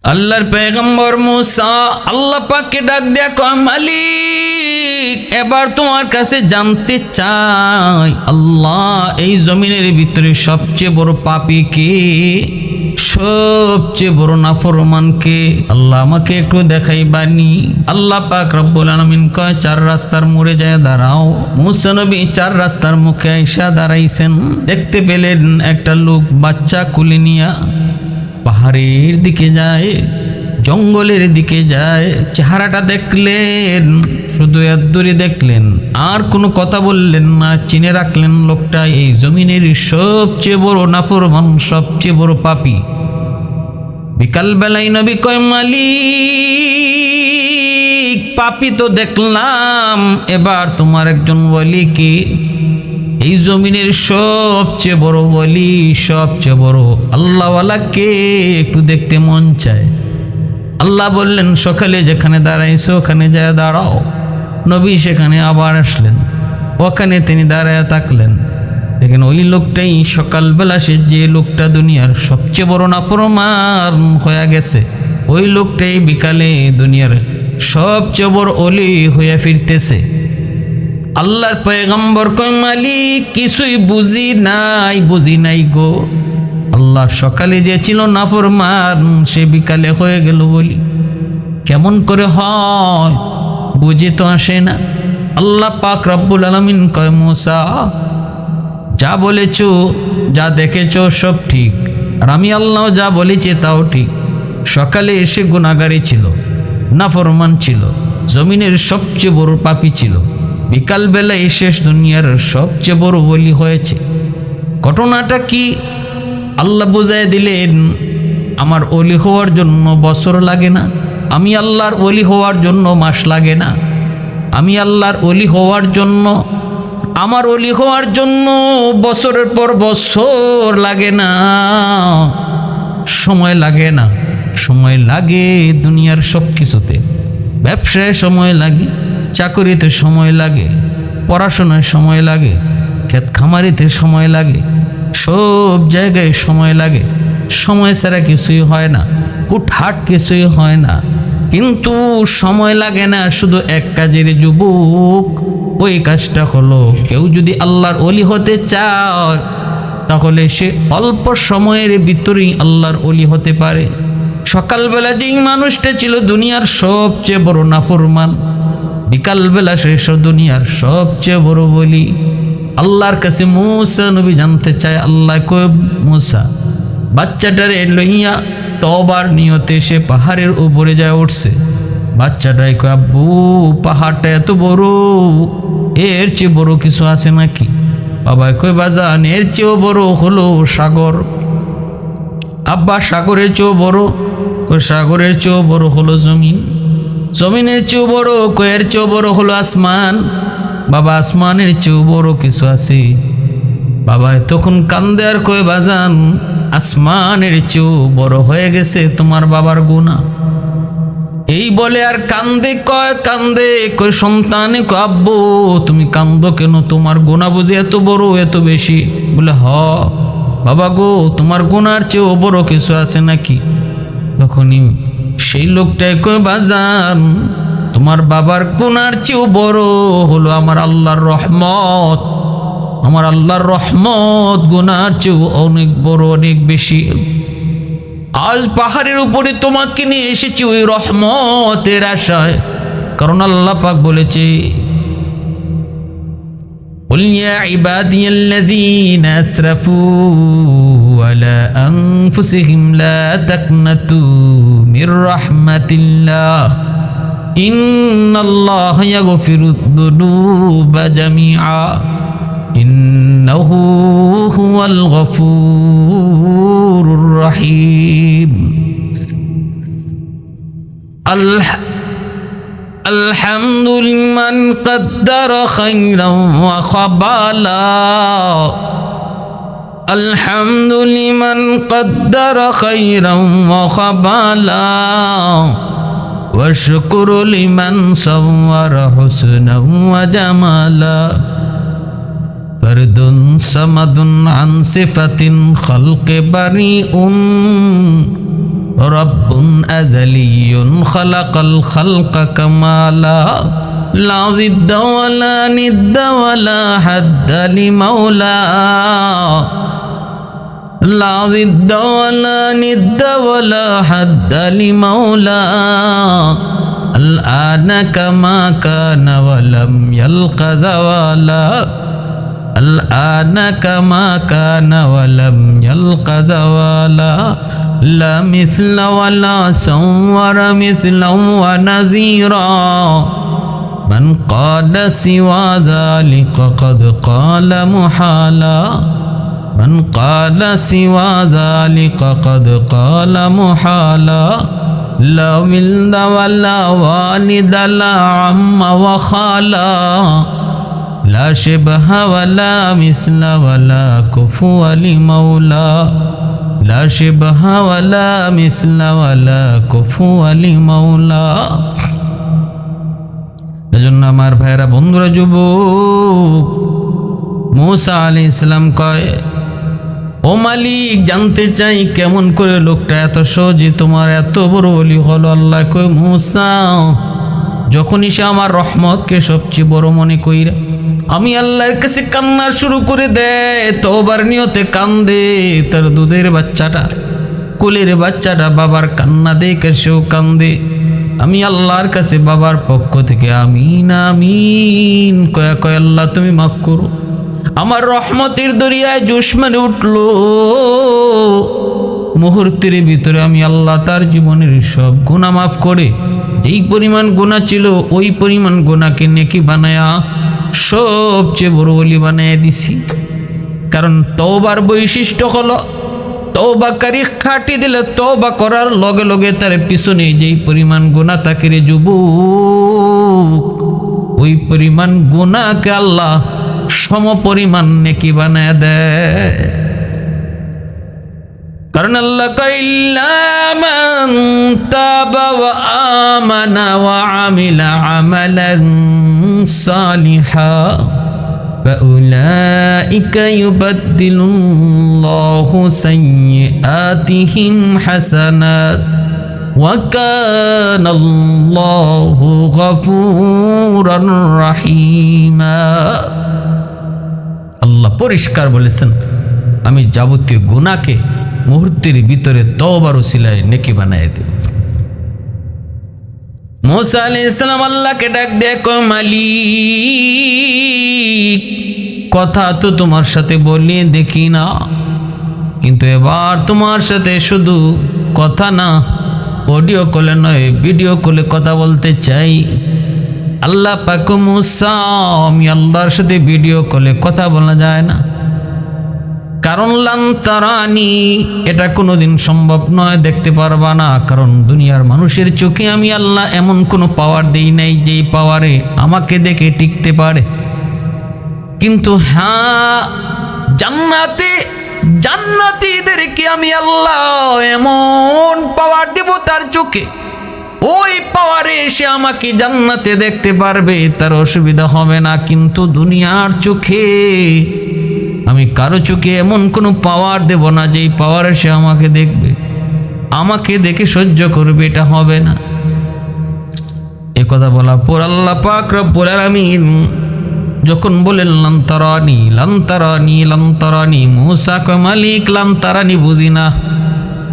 আল্লাহর পয়গম্বর মুসা আল্লাহ পাককে ডাক দেয়া কয়, মালিক এবার তোমার কাছে জানতে চাই, আল্লাহ এই জমিনের ভিতরে সবচেয়ে বড় পাপী কে, সবচেয়ে বড় নাফরমান কে? আল্লাহ আমাকে একটু দেখাইবানি। আল্লাহ পাক রব্বুল আলামিন কয়, চার রাস্তার মোড়ে যায় দাঁড়াও। মুসা নবী চার রাস্তার মুখে আইসা দাঁড়াইছেন। দেখতে পেলেন একটা লোক বাচ্চা কুলে নিয়া পাহাড়ের দিকে যায়, জঙ্গলের দিকে যায়। চেহারাটা দেখলেন, শুধু এদ্দুরি দেখলেন, আর কোনো কথা বললেন না। চিনে রাখলেন লোকটা এই জমিনের সবচেয়ে বড় নাফরমান, সবচেয়ে বড় পাপী। বিকালবেলায় নবী কয়, মালিক পাপী তো দেখলাম, এবার তোমার একজন ওয়ালি কি, এই জমিনের সবচেয়ে বড় ওয়ালি, সবচেয়ে বড় আল্লাহওয়ালা কে, একটু দেখতে মন চায়। আল্লাহ বললেন, সকালে যেখানে দাঁড়াইছো ওখানে যায় দাঁড়াও। নবী সেখানে আবার আসলেন, ওখানে তিনি দাঁড়ায় থাকলেন। দেখেন ওই লোকটাই সকালবেলা, সে যে লোকটা দুনিয়ার সবচেয়ে বড় নাফরমান হয়ে গেছে, ওই লোকটাই বিকালে দুনিয়ার সবচেয়ে বড় ওলি হয়ে ফিরতেছে। আল্লাহর পয়গম্বর কয়, মালিক কিছুই বুঝি নাই গো। আল্লাহ সকালে যে ছিল নাফরমান, সে বিকালে হয়ে গেল বলি, কেমন করে হয় বুঝে তো আসে না। আল্লাহ পাক রব্বুল আলামিন কয়, মুসা যা বলেছো, যা দেখেছো সব ঠিক, আর আমি আল্লাহ যা বলেছি তাও ঠিক। সকালে এসে গুনাহগারী ছিল, নাফরমান ছিল, জমিনের সবচেয়ে বড় পাপী ছিল, বিকালবেলা এসে দুনিয়ার সবচেয়ে বড় ওলি হয়েছে। ঘটনাটা কি আল্লাহ বুঝাই দিলেন, আমার ওলি হওয়ার জন্য বছর লাগে না, আমি আল্লাহর ওলি হওয়ার জন্য মাস লাগে না, আমি আল্লাহর ওলি হওয়ার জন্য, আমার ওলি হওয়ার জন্য বছরের পর বছর লাগে না, সময় লাগে না। সময় লাগে দুনিয়ার সব কিছুতে, ব্যবসায় সময় লাগে, চাকরিতে সময় লাগে, পড়াশোনায় সময় লাগে, ক্ষেত খামারিতে সময় লাগে, সব জায়গায় সময় লাগে। সময় ছাড়া কিছুই হয় না, হুটহাট কিছুই হয় না। কিন্তু সময় লাগে না শুধু এক কাজের যুবক, ওই কাজটা হলো কেউ যদি আল্লাহর ওলি হতে চায়, তাহলে সে অল্প সময়ের ভিতরেই আল্লাহর ওলি হতে পারে। সকালবেলা যেই মানুষটা ছিল দুনিয়ার সবচেয়ে বড় নাফরমান, বিকালবেলা শেষ দুনিয়ার সবচেয়ে বড় বলি। আল্লাহর কাছে মুসা নবী জানতে চায়, আল্লাহ কয়, মুসা বাচ্চাটারে লইয়া তওবার নিয়তে সে পাহাড়ের উপরে যায় উঠছে। বাচ্চাটাই কয়, আব্বু পাহাড়টা এত বড়, এর চেয়ে বড় কিছু আছে নাকি? বাবা কয়, বাজান এর চেয়েও বড় হলো সাগর। আব্বা সাগরের চেয়েও বড়? কয় সাগরের চেয়েও বড় হলো জমিন। জমিনের চেয়েও বড়? কয়ের চেয়েও বড় হলো আসমান। বাবা আসমানের চেয়েও বড় কিছু আছে? বাবা তখন কান্দে আর কয়, বাজান আসমানের চেয়েও বড় হয়ে গেছে তোমার বাবার গুনাহ। এই বলে আর কান্দে, কয় সন্তানে কয়, আব্বু তুমি কান্দো কেন, তোমার গুনাহ বুঝি এত বড়, এত বেশি? বলে হ বাবা গো, তোমার গুনার চেয়েও বড় কিছু আছে নাকি? তখনই সেই লোকটাই কয়, বাজান তোমার বাবার গুনার চেয়েও বড় হলো আমার আল্লাহর রহমত। আমার আল্লাহর রহমত গুনার চেয়েও অনেক বড়, অনেক বেশি। আজ পাহাড়ের উপরে তোমাকে নিয়ে এসেছি ওই রহমতের আশায়, কারণ আল্লাহ পাক বলেছে, قل يا عبادي الذين أسرفوا على أنفسهم لا تقنطوا من رحمة الله إن الله يغفر الذنوب جميعا إنه هو الغفور الرحيم الحمد لمن قدر خيرا وخبالا الحمد لمن قدر خيرا وخبالا والشكر لمن صور حسنا وجمالا فرد صمد عن صفة خلق بريء রব্বুন আযালিয়ুন খালাকাল খালকা কামালা লা জিদ্দা ওয়ালা নিদ্দা ওয়ালা হাদ্দা লিমাওলা لا ضد ولا ند ولا حد لمولى الآن كما كان ولم يلق زوالا الآن كما كان ولم يلق زوالا لا مثل ولا صور مثلا ونذيرا من قال سوى ذلك قد قال محالا من قال سوى ذلك قد قال محالا لا ولد ولا والد لا عم وخالا لا شبه ولا مثل ولا كفو لمولا لا شبه ولا مثل ولا كفو لمولا এজন্য আমার ভাইরা বন্ধুরা যুবক মূসা আলাইহিস সালাম কয় ও মালিক জানতে চাই কেমন করে লোকটা এত সহজে তোমার এত বড় ওলি হলো। আল্লাহ কয় মূসা যখনই সে আমার রহমতকে সবচেয়ে বড় মনে কইরা আমি আল্লাহর কাছে কান্না শুরু করে দেয়, তওবার নিয়তে কান্দে, তার দুধের বাচ্চাটা কোলের বাচ্চাটা বাবার কান্না দেখে সেও কান্দে, আমি আল্লাহর কাছে বাবার পক্ষ থেকে আমিন আমিন কয়া কয় আল্লাহ তুমি মাফ করো। আমার রহমতের দরিয়ায় জোশ মেরে উঠল, মুহূর্তের ভিতরে আমি আল্লাহ তার জীবনের সব গুনাহ মাফ করে যেই পরিমাণ গুনাহ ছিল ওই পরিমাণ গুনাহকে নেকি বানায়া সবচেয়ে বড় ওলি বানায়া দিছি। কারণ তওবার বৈশিষ্ট্য হলো তওবাকারী খাটি দিলে তওবা করার লগে লগে তার পিছনে যেই পরিমাণ গুনাহ থাকে রে যুবক, ওই পরিমাণ গুনাহকে আল্লাহ সম পরিমাণ নেকি বানায় দেয়। কারণ আল্লাহ ইল্লা মান তাবা ওয়া আমানা ওয়া আমিলা আমালান সালিহা ফাউলাইকা ইউবাদদিলুল্লাহু সাইয়্যাতিহিম হাসানাত ওয়া কানাল্লাহু গফুরার রাহিমা। আল্লাহ পরিষ্কার বলেছেন আমি যাবতীয় গুনাহকে মুহূর্তের ভিতরে তওবার ওসিলায় নেকি বানায় দেব। মূসা আলাইহিস সালাম আল্লাহকে ডাক দিয়ে কয় মালিক কথা তো তোমার সাথে বলি দেখি না, কিন্তু এবার তোমার সাথে শুধু কথা না অডিও কলে নয় ভিডিও কলে কথা বলতে চাই। আল্লাহ পাক মূসা আমি আল্লাহর সাথে ভিডিও কলে কথা বলা যায় না, কারণ লান তারানি এটা কোনোদিন সম্ভব নয়, দেখতে পারবা না। কারণ দুনিয়ার মানুষের চোখে আমি আল্লাহ এমন কোনো পাওয়ার দেই নাই যে পাওয়ারে আমাকে দেখে টিকতে পারে। কিন্তু হ্যাঁ জান্নাতীদেরকে আমি আল্লাহ এমন পাওয়ার দেব তার চোখে, ওই পাওয়ারে এসে আমাকে জান্নাতে দেখতে পারবে, তার অসুবিধা হবে না। কিন্তু দুনিয়ার চোখে আমি কারো চোখে এমন কোনো পাওয়ার দেব না যেই পাওয়ার এসে আমাকে দেখবে, আমাকে দেখে সহ্য করবে, এটা হবে না। এ কথা বলা পর আল্লাহ পাক রব্বুল আলামিন যখন বলেন লান তারানি লান তারানি লান তারানি, মূসা কয় মালিক লান তারানি বুঝি না,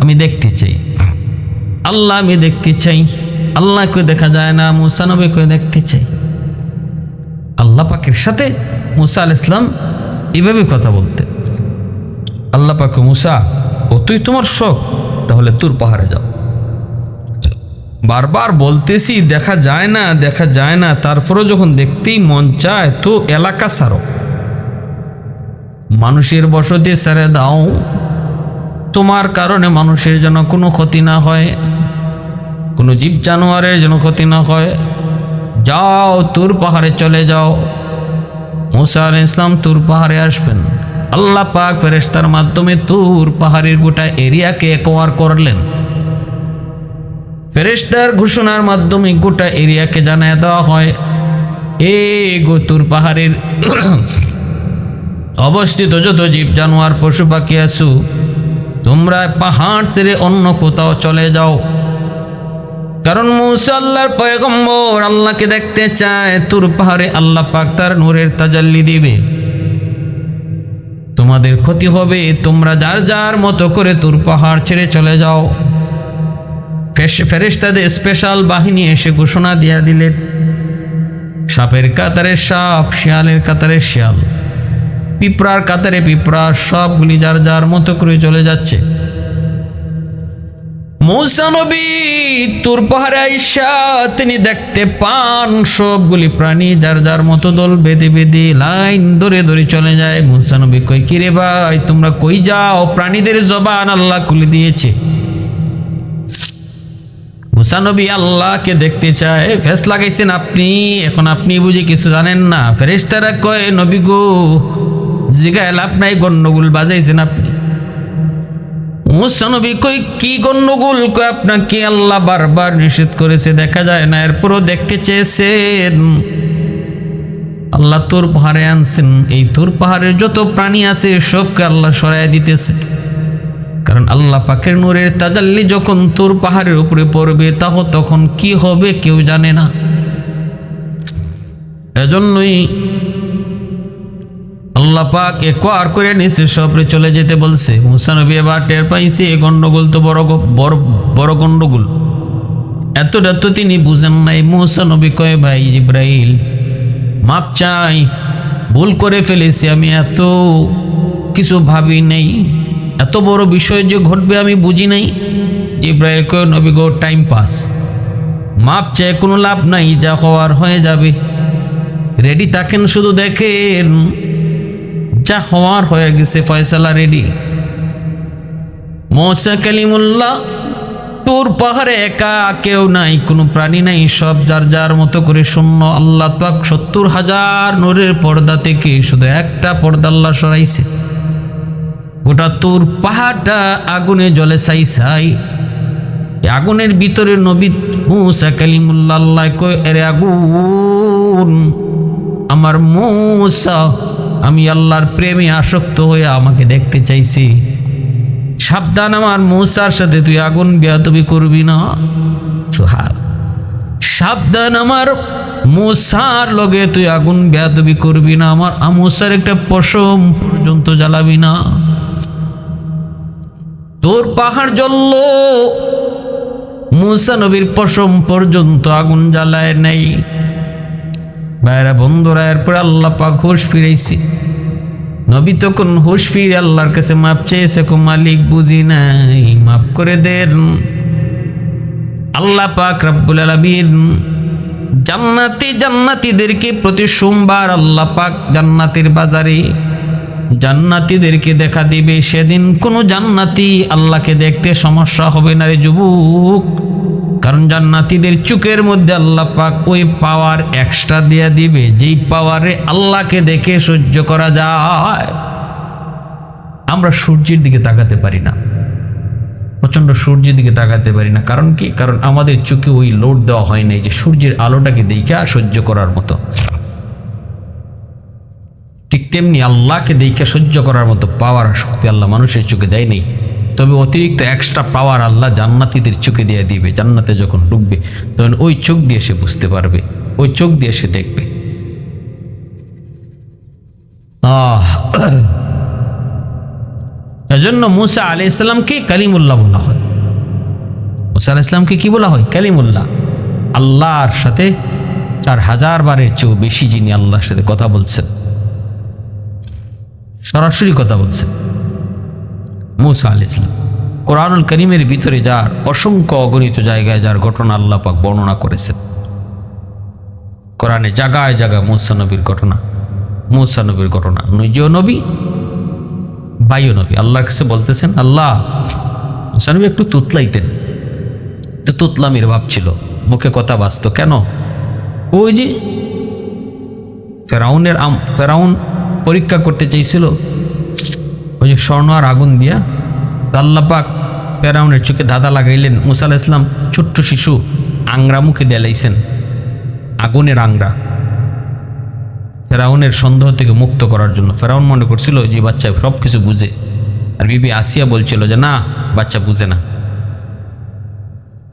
আমি দেখতে চাই। আল্লাহ আমি দেখতে চাই, আল্লাহকে দেখা যায় না, মূসা নবীকে দেখতে চাই। আল্লাহ পাকের সাথে মূসা আলাইহিস সালাম এভাবে কথা বলতে। আল্লাহ পাক মূসা ও তুই তোমার শখ তাহলে তুর পাহাড়ে যাও। বারবার বলতেছি দেখা যায় না দেখা যায় না, তারপরেও যখন দেখতেই মন চায় তো এলাকা ছাড়ো, মানুষের বসতি ছেড়ে দাও, তোমার কারণে মানুষের যেন কোনো ক্ষতি না হয়, কোনো জীব জানোয়ারের যেন ক্ষতি না হয়। যাও তুর পাহাড়ে চলে যাও। মূসা আলাইহিস সালাম তুর পাহাড়ে আসবেন, আল্লাহ পাক ফেরেশতার মাধ্যমে তুর পাহাড়ের গোটা এরিয়াকে একোয়ার করলেন। ফেরেশতার ঘোষণার মাধ্যমে গোটা এরিয়াকে জানায় দেওয়া হয় এ গো তুর পাহাড়ের অবস্থিত যত জীব জানোয়ার পশু পাখি আছো তোমরা পাহাড় ছেড়ে অন্য কোথাও চলে যাও। কারণ মুসা আল্লাহর পয়গম্বর, আল্লাহকে দেখতে চায়। তুর পাহাড়ে আল্লাহ পাক তার নূরের তাজাল্লি দিবে। তোমাদের ক্ষতি হবে, তোমরা যার যার মতো করে তুর পাহাড় ছেড়ে চলে যাও। ফেরেশতাদের স্পেশাল বাহিনী এসে ঘোষণা দিয়া দিলেন, সাপের কাতারে সাপ, শিয়ালের কাতারে শিয়াল, পিঁপড়ার কাতারে পিঁপড়া, সবগুলি যার যার মতো করে চলে যাচ্ছে। মূসা নবী তুর পাহাড়ে আইসা তিনি দেখতে পান সবগুলি প্রাণী যার যার মতো দল বেঁধে বেঁধে লাইন ধরে ধরে চলে যায়। মূসা নবী কই, কিরে ভাই তোমরা কই যাও? প্রাণীদের জবান আল্লাহ খুলে দিয়েছে। মূসা নবী আল্লাহকে দেখতে চায়। ফেস লাগাইছেন আপনি, এখন আপনি বুঝি কিছু জানেন না। ফেরেশতারা কয়, নবী গো জিগায় লাভ নাই, গন্ডগোল বাজাইছেন আপনি। মূসা নবী কই, কি গন্ডগোল? কয়, আপনাকে আল্লাহ বারবার নিষেধ করেছে, দেখা যায় না, এরপরও দেখতে চেয়েছেন। আল্লাহ তুর পাহাড়ে আনছেন, এই তুর পাহাড়ের যত প্রাণী আছে সবকে আল্লাহ সরাইয়া দিতেছে। কারণ আল্লাহ পাকের নূরের তাজাল্লি যখন তুর পাহাড়ের উপরে পড়বে, তখন কি হবে কেউ জানে না। এজন্যই আল্লাহ পাক একবার করে নিচে সবরে চলে যেতে বলছে। মূসা নবী এবার টের পাইছে এই গন্ডগোল তো বড় গন্ডগোল। এতটা তো তিনি বুঝেন নাই। মূসা নবী কয়, ভাই জিব্রাইল মাপ চাই, ভুল করে ফেলেছি, আমি এত কিছু ভাবি নেই, এত বড় বিষয় যে ঘটবে আমি বুঝি নাই। জিব্রাইল কয়, নবী গো টাইম পাস, মাপ চায় কোনো লাভ নাই, যা হওয়ার হয়ে যাবে, রেডি থাকেন, শুধু দেখেন যা হওয়ার হয়ে গেছে, ফয়সালা রেডি। মূসা কালিমুল্লাহ তুর পাহাড়ে একা, কেউ নাই, কোনো প্রাণী নাই, সব যার যার মতো করে শূন্য। আল্লাহ পাক ৭০,০০০ নূরের পর্দা থেকে শুধু একটা পর্দা আল্লাহ সরাইছে। গোটা তুর পাহাড়টা আগুনে জ্বলে ছাই। আগুনের ভিতরে নবী মূসা কালিমুল্লাহ আল্লাহ কয়, এরে আগুন, আমার মূসা আমি আল্লাহর প্রেমে আসক্ত হয়ে আমাকে দেখতে চাইছি, সাবধান, আমার মূসার সাথে তুই আগুন বেয়াদবি করবি না। সাবধান, আমার মূসার লগে তুই আগুন বেয়াদবি করবি না, আমার মূসার একটা পশম পর্যন্ত জ্বালাবি না। তোর পাহাড় জ্বলল, মূসা নবীর পশম পর্যন্ত আগুন জ্বালায় নাই। ভাইরা বন্ধুরা, এরপর আল্লাহ পাক হুঁশ ফিরাইছি। নবী তখন হুঁশ ফিরে আল্লাহর কাছে মাপ চেয়েছে, মালিক বুঝি নাই, মাফ করে দেন। আল্লাহ পাক রব্বুল আলামিন জান্নাতীদেরকে প্রতি সোমবার আল্লাহ পাক জান্নাতের বাজারে জান্নাতীদেরকে দেখা দিবে। সেদিন কোনো জান্নাতি আল্লাহকে দেখতে সমস্যা হবে না রে যুবক, কারণ জান্নাতীদের চোখের মধ্যে আল্লাহ পাক ওই পাওয়ার এক্সট্রা দিয়ে দিবে, যেই পাওয়ারে আল্লাহকে দেখে সহ্য করা যায়। আমরা সূর্যের দিকে তাকাতে পারি না, প্রচন্ড সূর্যের দিকে তাকাতে পারি না। কারণ কি? কারণ আমাদের চোখে ওই লোড দেওয়া হয় নাই যে সূর্যের আলোটাকে দেখা সহ্য করার মতো। ঠিক তেমনি আল্লাহকে দেখে সহ্য করার মতো পাওয়ার শক্তি আল্লাহ মানুষের চোখে দেয় নেই। তবে অতিরিক্ত এক্সট্রা পাওয়ার আল্লাহ জান্নাতীদের চোখে দিয়ে দিবে। জান্নাতে যখন ঢুকবে তখন ওই চোখ দিয়ে সে বুঝতে পারবে, ওই চোখ দিয়ে সে দেখবে। এজন্য মূসা আলাইহিস সালামকে কালিমুল্লাহ বলা হয়। মূসা আলাইহিস সালামকে কি বলা হয়? কালিমুল্লাহ। আল্লাহর সাথে ৪০০০ বারের চেয়েও বেশি যিনি আল্লাহর সাথে কথা বলছেন, সরাসরি কথা বলছেন, মূসা আলাইহিস সালাম। কোরআনুল কারীমের ভিতরে যার অসংখ্য অগণিত জায়গায় যার ঘটনা আল্লাহ পাক বর্ণনা করেছেন। কোরআনে জায়গায় জায়গায় মূসা নবীর ঘটনা। নিজেও নবী, ভাইও নবী। আল্লাহর কাছে বলতেছেন, আল্লাহ মূসা নবী একটু তুতলাইতেন, একটু তুতলামির ভাব ছিল, মুখে কথা বাজতো। কেন? ওই যে ফেরাউন পরীক্ষা করতে চাইছিল ওই যে স্বর্ণ আর আগুন দিয়া। আল্লাহ পাক ফেরাউনের চোখে ধাঁধা লাগাইলেন। মূসা আলাইহিস সালাম ছোট্ট শিশু, আংরা মুখে দেলাইছেন, আগুনের আংরা, ফেরাউনের সন্দেহ থেকে মুক্ত করার জন্য। ফেরাউন মনে করছিল যে বাচ্চা সব কিছু বুঝে, আর বিবি আসিয়া বলছিল যে না, বাচ্চা বুঝে না।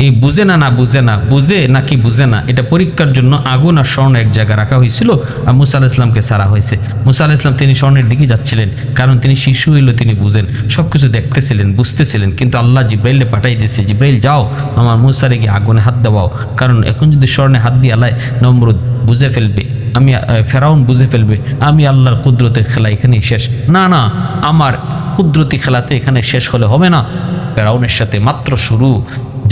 এই বুঝে না বুঝে নাকি বুঝে না, এটা পরীক্ষার জন্য আগুন আর স্বর্ণ এক জায়গায় রাখা হয়েছিল আর মুসা আলাইহিস সালামকে ছাড়া হয়েছে। মুসা আলাইহিস সালাম তিনি স্বর্ণের দিকে যাচ্ছিলেন, কারণ তিনি শিশু হইল, তিনি বুঝেন, সব কিছু দেখতেছিলেন, বুঝতেছিলেন। কিন্তু আল্লাহ জিব্রাইলে পাঠাই দিয়েছে, জিব্রাইল যাও আমার মুসারে গিয়ে আগুনে হাত দেওয়াও, কারণ এখন যদি স্বর্ণে হাত দিয়ে আলায় নমরুদ বুঝে ফেলবে, আমি ফেরাউন বুঝে ফেলবে আমি আল্লাহর কুদরতের খেলা এখানেই শেষ। না না, আমার কুদরতি খেলাতে এখানে শেষ হলে হবে না, ফেরাউনের সাথে মাত্র শুরু।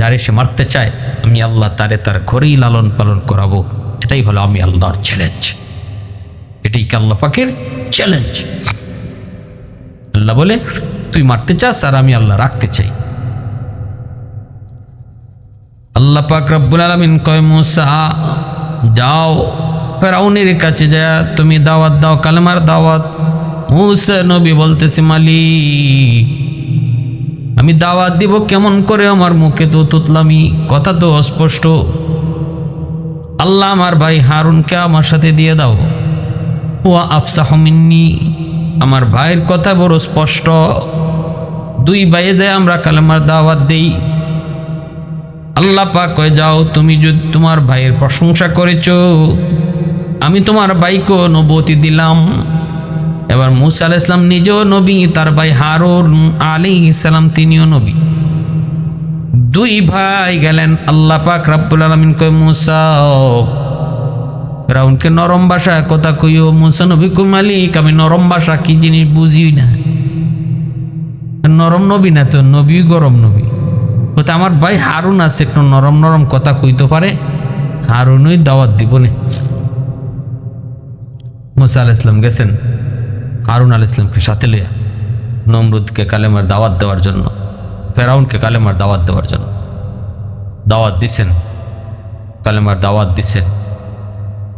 যারে সে মারতে চায় আমি আল্লাহ তারে তার ঘরেই লালন পালন করাবো। এটাই হলো আমি আল্লাহর চ্যালেঞ্জ, এটাই কি আল্লাহ পাকের চ্যালেঞ্জ। আল্লাহ বলে তুই মারতে চাস আর আমি আল্লাহ রাখতে চাই। আল্লাহ পাক রব্বুল আলামিন কয় মুসা যাও ফেরাউনের কাছে যা তুমি দাওয়াত দাও, কালেমার দাওয়াত। মুসা নবী বলতেছে মালিক আমি দাওয়াত দিব কেমন করে, আমার মুখে তো তুতলামি, কথা তো অস্পষ্ট। আল্লাহ আমার ভাই হারুনকে আমার সাথে দিয়ে দাও, ওয়া আফসাহু মিন্নি, আমার ভাইয়ের কথা বড় স্পষ্ট, দুই ভাইয়ে যায় আমরা কালেমার দাওয়াত দেই। আল্লাহ পাক কয় যাও তুমি যদি তোমার ভাইয়ের প্রশংসা করেছো, আমি তোমার ভাইকেও নবুয়তি দিলাম। এবার মুসা আলাইহিস সালাম নিজেও নবী, তার ভাই হারুন আলাইহিস সালাম তিনিও নবী। দুই ভাই গেলেন। আল্লাহ পাক রব্বুল আলামিন কয় মুসা ফেরাউনকে নরম ভাষায় কথা কইও। মুসা নবী কয় মালিক আমি নরম ভাষা কি জিনিস বুঝি না। নরম নবী না তো, নবী গরম নবী। হয়তো আমার ভাই হারুন আছে, একটু নরম নরম কথা কইতে পারে, হারুনই দাওয়াত দিব না। মুসা আলাইহিস সালাম গেছেন হারুন আলাইহিস সালামকে সাথে লইয়া নমরুদকে কালেমার দাওয়াত দেওয়ার জন্য, ফেরাউনকে কালেমার দাওয়াত দেওয়ার জন্য দাওয়াত দিছেন, কালেমার দাওয়াত দিছেন।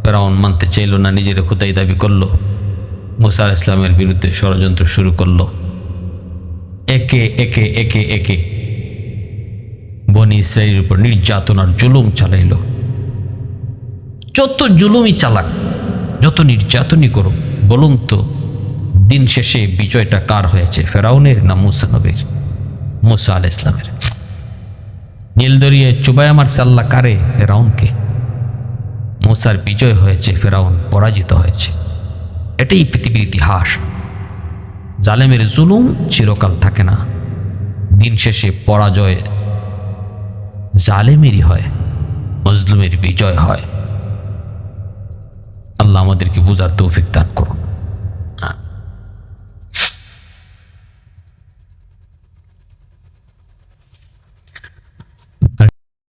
ফেরাউন মানতে চাইল না, নিজের খোদাই দাবি করলো, মুসা আলাইহিস সালামের বিরুদ্ধে ষড়যন্ত্র শুরু করলো। একে একে একে একে বনি ইসরাইলের উপর নির্যাতন আর জুলুম চালাইল। যত জুলুমই চালাক, যত নির্যাতনই করুক, বলুন তো দিন শেষে বিজয়টা কার হয়েছে, ফেরাউনের না মুসা নবীর? মুসা আলাইহিস সালামের। নীল দরিয়ায় চুবাইয়া মারছে আল্লাহ কারে? ফেরাউনকে। মুসার বিজয় হয়েছে, ফেরাউন পরাজিত হয়েছে। এটাই পৃথিবীর ইতিহাস। জালেমের জুলুম চিরকাল থাকে না, দিন শেষে পরাজয় জালেমেরই হয়, মজলুমের বিজয় হয়। আল্লাহ আমাদেরকে বুঝার তৌফিক দান করুন।